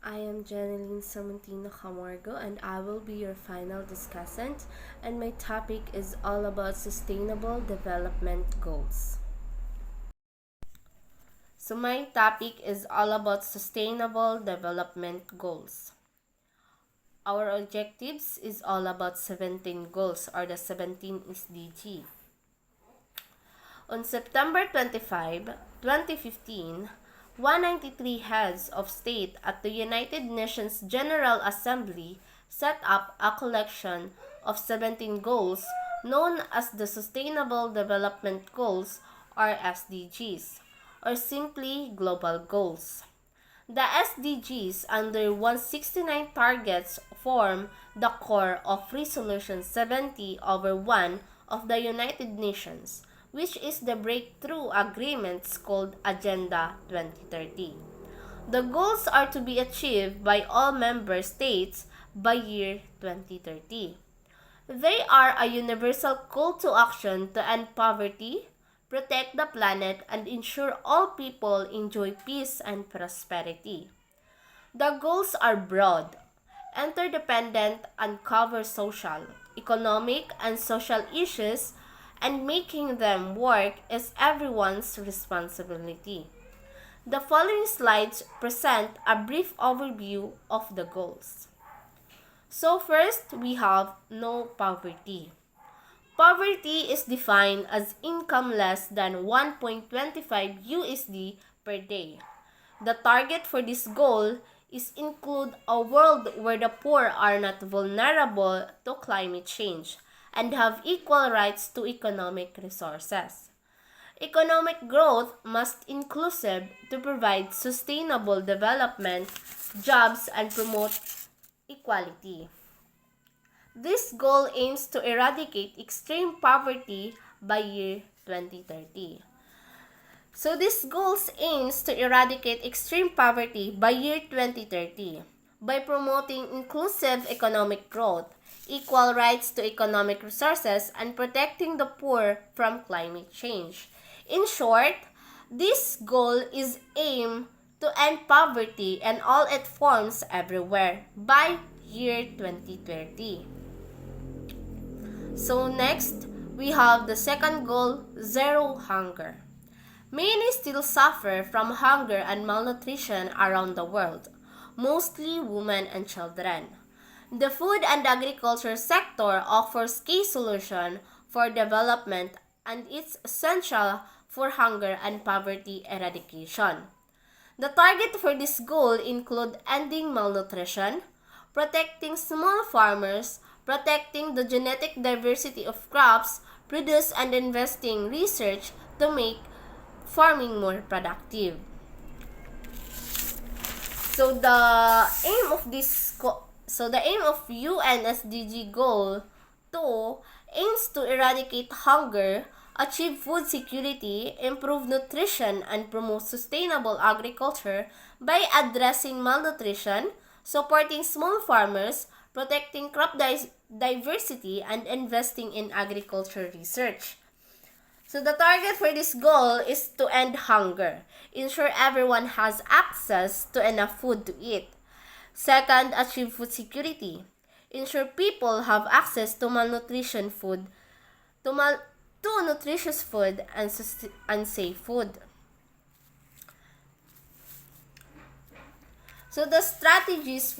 I am Janeline Samantino Camargo and I will be your final discussant, and my topic is all about Sustainable Development Goals. So my topic is all about Sustainable Development Goals. Our objectives is all about 17 goals, or the 17 SDG. On September 25, 2015, 193 heads of state at the United Nations General Assembly set up a collection of 17 goals known as the Sustainable Development Goals, or SDGs, or simply Global Goals. The SDGs under 169 targets form the core of Resolution 70/1 of the United Nations, which is the breakthrough agreements called Agenda 2030. The goals are to be achieved by all member states by year 2030. They are a universal call to action to end poverty, protect the planet, and ensure all people enjoy peace and prosperity. The goals are broad, interdependent, and cover social, economic, and social issues, and making them work is everyone's responsibility. The following slides present a brief overview of the goals. So first, we have no poverty. Poverty is defined as income less than 1.25 USD per day. The target for this goal is include a world where the poor are not vulnerable to climate change and have equal rights to economic resources. Economic growth must inclusive to provide sustainable development, jobs, and promote equality. This goal aims to eradicate extreme poverty by year 2030. So this goal aims to eradicate extreme poverty by year 2030 by promoting inclusive economic growth, equal rights to economic resources, and protecting the poor from climate change. In short, this goal is aimed to end poverty and all its forms everywhere by year 2030. So next, we have the second goal, zero hunger. Many still suffer from hunger and malnutrition around the world, mostly women and children. The food and agriculture sector offers key solution for development, and it's essential for hunger and poverty eradication. The target for this goal include ending malnutrition, protecting small farmers, protecting the genetic diversity of crops produced, and investing research to make farming more productive. So the aim of UN SDG goal 2 aims to eradicate hunger, achieve food security, improve nutrition, and promote sustainable agriculture by addressing malnutrition, supporting small farmers, protecting crop diversity, and investing in agriculture research. So the target for this goal is to end hunger, ensure everyone has access to enough food to eat. Second, achieve food security, ensure people have access to nutritious food and safe food. So the strategies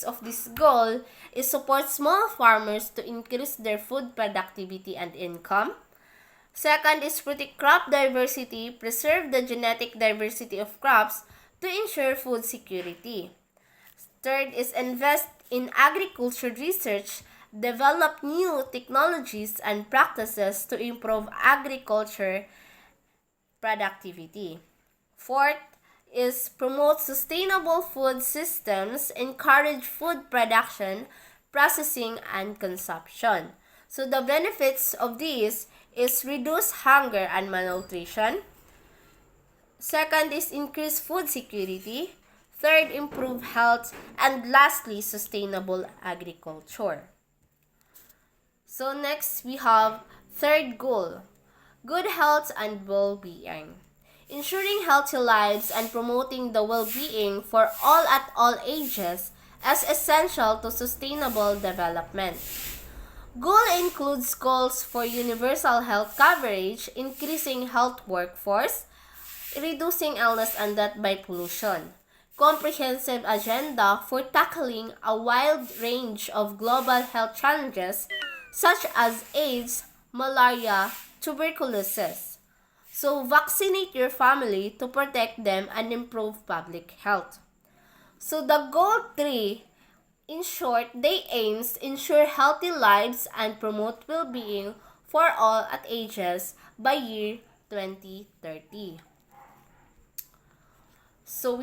of this goal is support small farmers to increase their food productivity and income. Second is protect crop diversity, preserve the genetic diversity of crops to ensure food security. Third is invest in agriculture research, develop new technologies and practices to improve agriculture productivity. Fourth is promote sustainable food systems, encourage food production, processing, and consumption. So the benefits of these is reduce hunger and malnutrition. Second is increase food security. Third, improve health. And lastly, sustainable agriculture. So next, we have third goal, good health and well-being. Ensuring healthy lives and promoting the well-being for all at all ages is essential to sustainable development. Goal includes goals for universal health coverage, increasing health workforce, reducing illness and death by pollution, comprehensive agenda for tackling a wide range of global health challenges such as AIDS, malaria, tuberculosis. So vaccinate your family to protect them and improve public health. So the goal 3, in short, they aims ensure healthy lives and promote well-being for all at ages by year 2030. So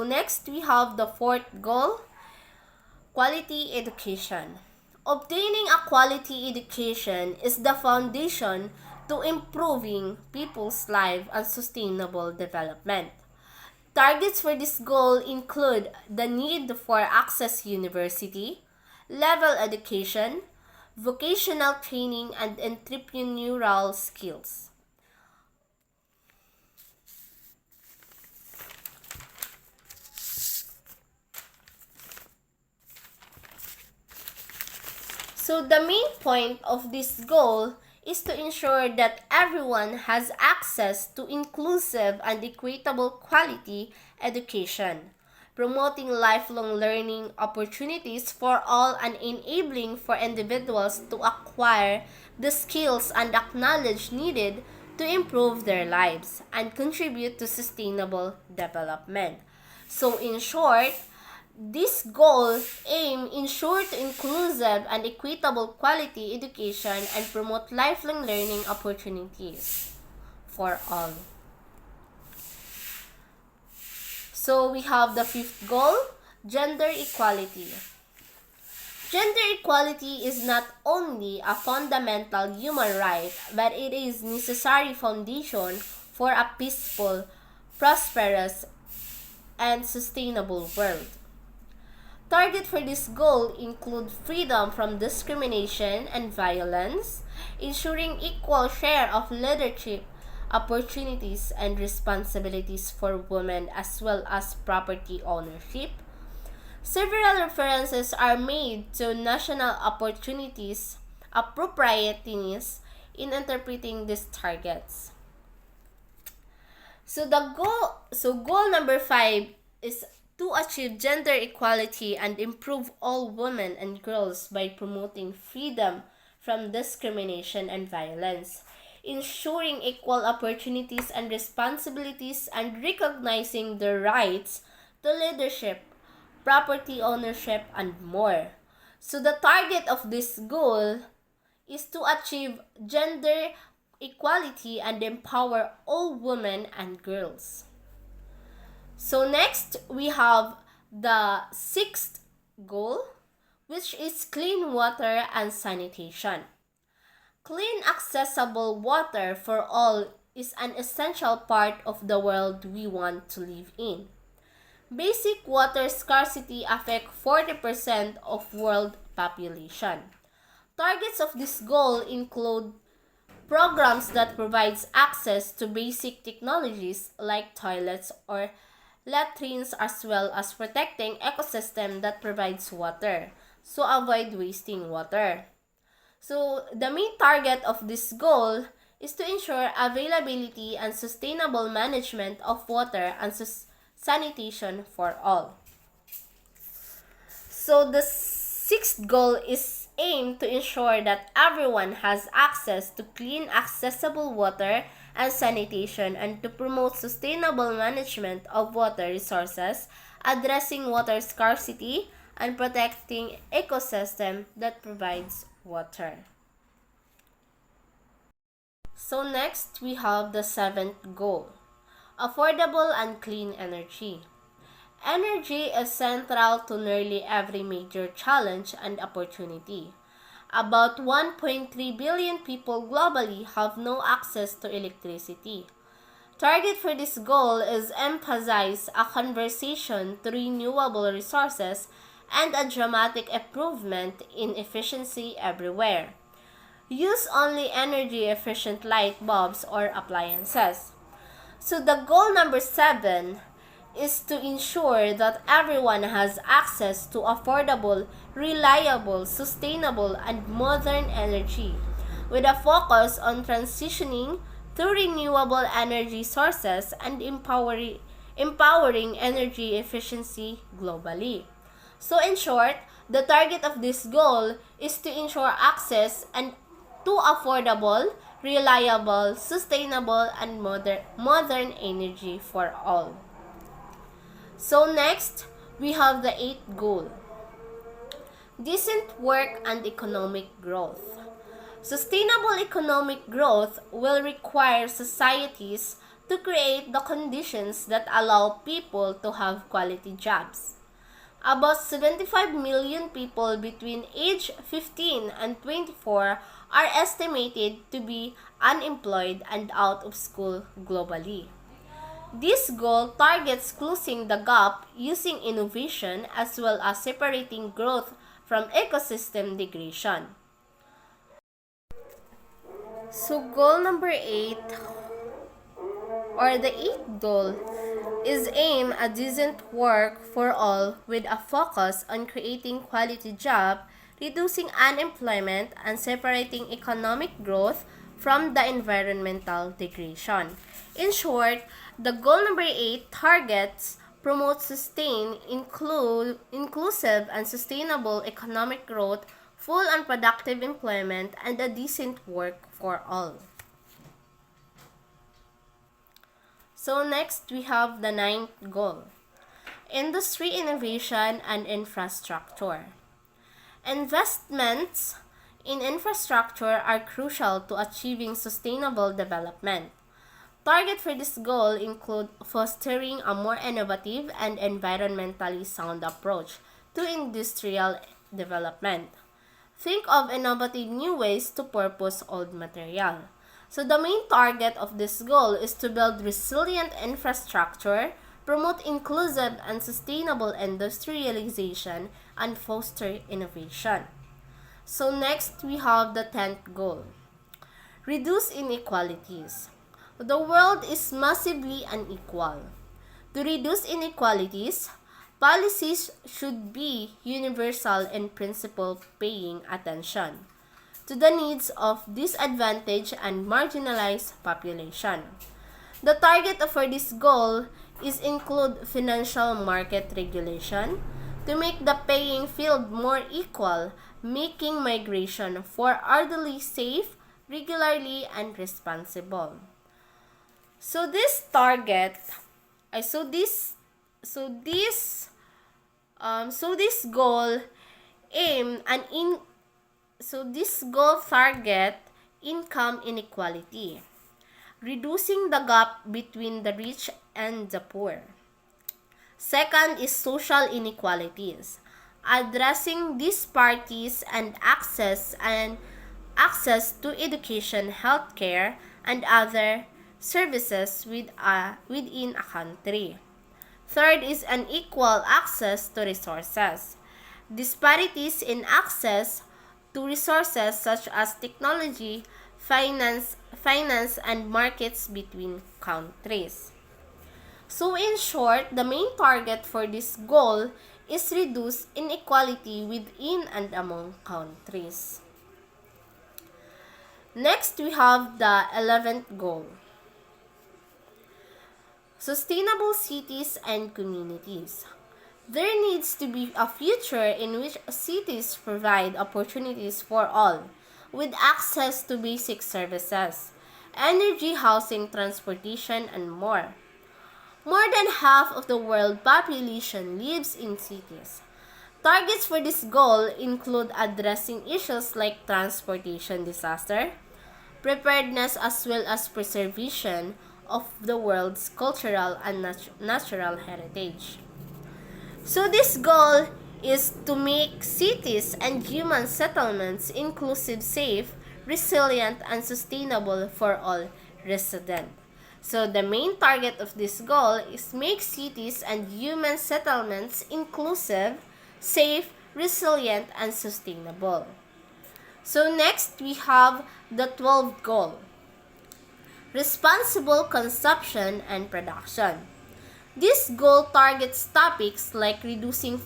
next we have the 4th goal, quality education. Obtaining a quality education is the foundation to improving people's life and sustainable development. Targets for this goal include the need for access university, level education, vocational training, and entrepreneurial skills. So the main point of this goal is to ensure that everyone has access to inclusive and equitable quality education, promoting lifelong learning opportunities for all and enabling for individuals to acquire the skills and knowledge needed to improve their lives and contribute to sustainable development. So in short, this goal aim ensure to inclusive and equitable quality education and promote lifelong learning opportunities for all. So we have the 5th goal, gender equality. Gender equality is not only a fundamental human right, but it is necessary foundation for a peaceful, prosperous, and sustainable world. Target for this goal include freedom from discrimination and violence, ensuring equal share of leadership opportunities and responsibilities for women as well as property ownership. Several references are made to national opportunities appropriateness in interpreting these targets. So goal number 5 is to achieve gender equality and improve all women and girls by promoting freedom from discrimination and violence, ensuring equal opportunities and responsibilities, and recognizing their rights to leadership, property ownership, and more. So the target of this goal is to achieve gender equality and empower all women and girls. So next, we have the 6th goal, which is clean water and sanitation. Clean, accessible water for all is an essential part of the world we want to live in. Basic water scarcity affects 40% of world population. Targets of this goal include programs that provides access to basic technologies like toilets or latrines, as well as protecting ecosystem that provides water, so avoid wasting water. So the main target of this goal is to ensure availability and sustainable management of water and sanitation for all. So the 6th goal is aimed to ensure that everyone has access to clean, accessible water and sanitation, and to promote sustainable management of water resources, addressing water scarcity, and protecting ecosystem that provides water. So next, we have the 7th goal, affordable and clean energy. Energy is central to nearly every major challenge and opportunity. About 1.3 billion people globally have no access to electricity. Target for this goal is emphasize a conversion to renewable resources and a dramatic improvement in efficiency everywhere. Use only energy efficient light bulbs or appliances. So the goal number 7 is to ensure that everyone has access to affordable, reliable, sustainable, and modern energy, with a focus on transitioning to renewable energy sources and empowering energy efficiency globally. So in short, the target of this goal is to ensure access and to affordable, reliable, sustainable, and modern energy for all. So next, we have the 8th goal: decent work and economic growth. Sustainable economic growth will require societies to create the conditions that allow people to have quality jobs. About 75 million people between age 15 and 24 are estimated to be unemployed and out of school globally. This goal targets closing the gap using innovation as well as separating growth from ecosystem degradation. So goal number 8, or the 8th goal, is aim at decent work for all with a focus on creating quality jobs, reducing unemployment, and separating economic growth from the environmental degradation. In short, the goal number 8 targets promote sustained, inclusive, and sustainable economic growth, full and productive employment, and a decent work for all. So next, we have the 9th goal: industry innovation and infrastructure. Investments in infrastructure are crucial to achieving sustainable development. Targets for this goal include fostering a more innovative and environmentally sound approach to industrial development. Think of innovative new ways to purpose old material. So the main target of this goal is to build resilient infrastructure, promote inclusive and sustainable industrialization, and foster innovation. So next, we have the 10th goal: reduce inequalities. The world is massively unequal. To reduce inequalities, policies should be universal in principle, paying attention to the needs of disadvantaged and marginalized population. The target for this goal is include financial market regulation to make the playing field more equal, making migration for elderly safe, regularly, and responsible. So this target, so this goal aim and in so this goal target income inequality, reducing the gap between the rich and the poor. Second is social inequalities, addressing disparities and access to education, healthcare, and other services within a country. Third is unequal access to resources. Disparities in access to resources such as technology, finance, and markets between countries. So in short, the main target for this goal is reduce inequality within and among countries. Next, we have the 11th goal: sustainable cities and communities. There needs to be a future in which cities provide opportunities for all, with access to basic services, energy, housing, transportation, and more. More than half of the world population lives in cities. Targets for this goal include addressing issues like transportation disaster, preparedness, as well as preservation of the world's cultural and natural heritage. So this goal is to make cities and human settlements inclusive, safe, resilient, and sustainable for all residents. So the main target of this goal is make cities and human settlements inclusive, safe, resilient, and sustainable. So next, we have the 12th goal: responsible consumption and production. This goal targets topics like reducing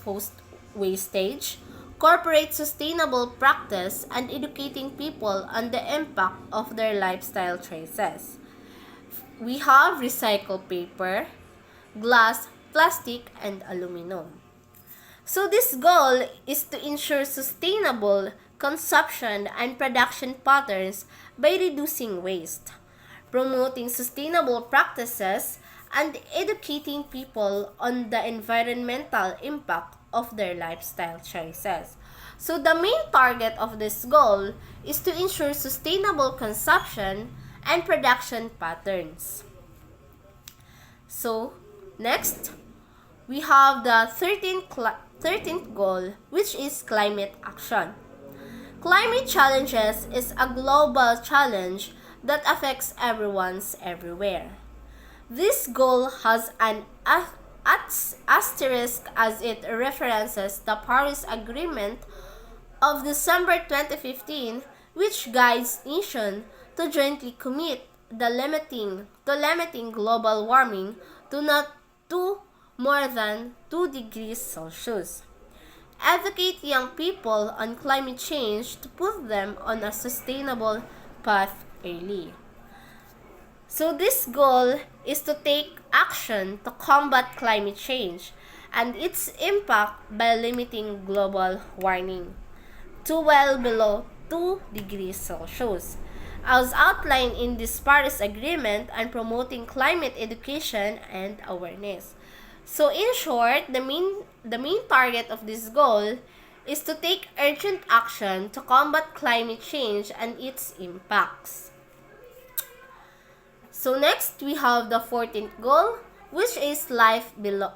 wastage, corporate sustainable practice, and educating people on the impact of their lifestyle choices. We have recycled paper, glass, plastic, and aluminum. So this goal is to ensure sustainable consumption and production patterns by reducing waste, promoting sustainable practices, and educating people on the environmental impact of their lifestyle choices. So the main target of this goal is to ensure sustainable consumption and production patterns. So next, we have the 13th goal, which is climate action. Climate challenges is a global challenge that affects everyone's everywhere. This goal has an asterisk as it references the Paris Agreement of December 2015, which guides nations to jointly commit to limiting global warming to not to more than 2 degrees Celsius. Educate young people on climate change to put them on a sustainable path early. So this goal is to take action to combat climate change and its impact by limiting global warming to well below 2 degrees Celsius, as outlined in this Paris Agreement, and promoting climate education and awareness. So in short, the main target of this goal is to take urgent action to combat climate change and its impacts. So next, we have the 14th goal, which is life below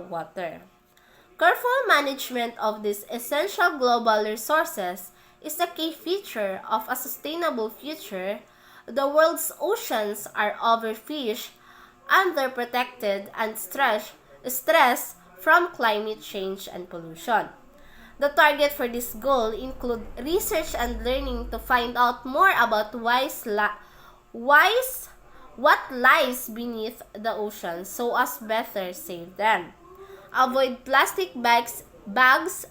water. Careful management of these essential global resources is a key feature of a sustainable future. The world's oceans are overfished, underprotected, and stressed from climate change and pollution. The target for this goal include research and learning to find out more about what lies beneath the ocean so as better save them. Avoid plastic bags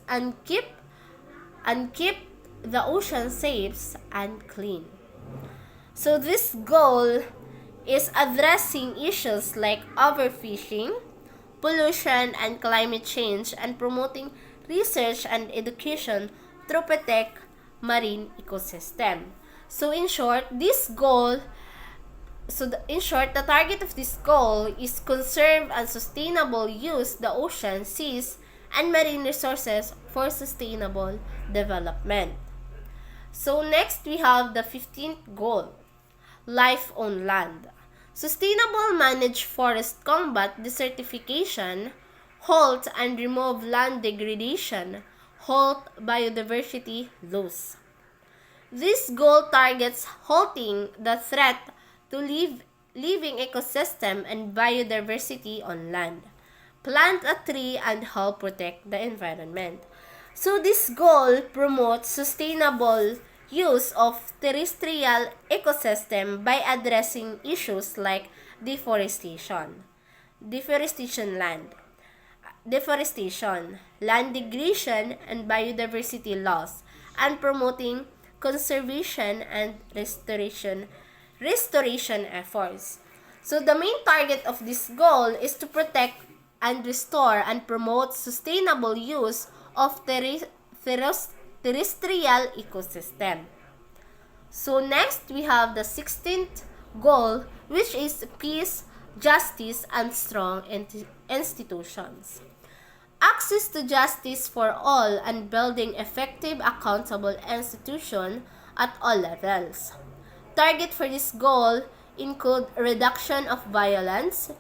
and keep the ocean safe and clean. So this goal is addressing issues like overfishing, pollution, and climate change, and promoting research and education to protect marine ecosystem. So in short, the target of this goal is conserve and sustainable use the ocean, seas, and marine resources for sustainable development. So next, we have the 15th goal, life on land. Sustainable managed forest combat desertification, halt and remove land degradation, halt biodiversity loss. This goal targets halting the threat to living ecosystem and biodiversity on land. Plant a tree and help protect the environment. So this goal promotes sustainable use of terrestrial ecosystem by addressing issues like deforestation, land degradation, and biodiversity loss, and promoting conservation and restoration efforts. So the main target of this goal is to protect and restore and promote sustainable use of terrestrial ecosystem. So next, we have the 16th goal, which is peace, justice, and strong institutions. Access to justice for all and building effective, accountable institutions at all levels. Target for this goal include reduction of violence,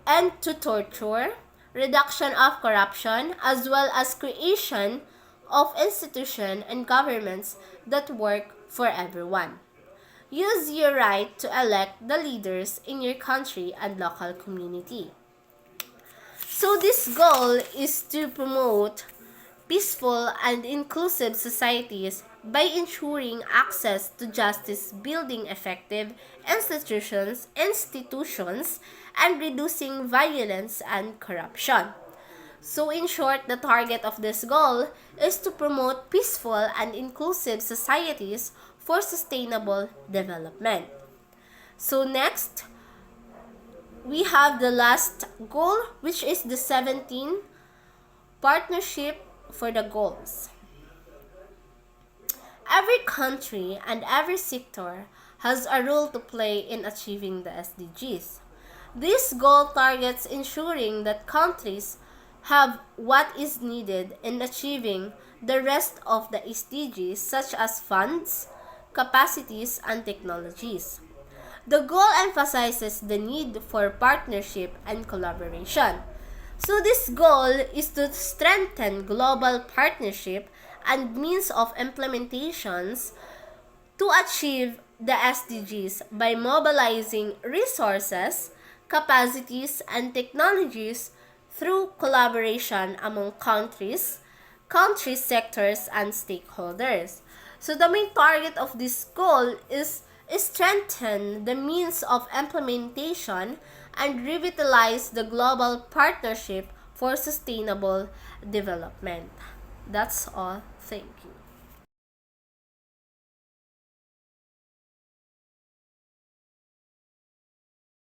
end to torture, reduction of corruption, as well as creation of institutions and governments that work for everyone. Use your right to elect the leaders in your country and local community. So this goal is to promote peaceful and inclusive societies by ensuring access to justice, building effective institutions, and reducing violence and corruption. So in short, the target of this goal is to promote peaceful and inclusive societies for sustainable development. So next, we have the last goal, which is the 17, partnership for the goals. Every country and every sector has a role to play in achieving the SDGs. This goal targets ensuring that countries have what is needed in achieving the rest of the SDGs, such as funds, capacities, and technologies. The goal emphasizes the need for partnership and collaboration. So this goal is to strengthen global partnership and means of implementations to achieve the SDGs by mobilizing resources, capacities, and technologies through collaboration among countries, sectors, and stakeholders. So the main target of this goal is strengthen the means of implementation and revitalize the global partnership for sustainable development. That's all. Thank you.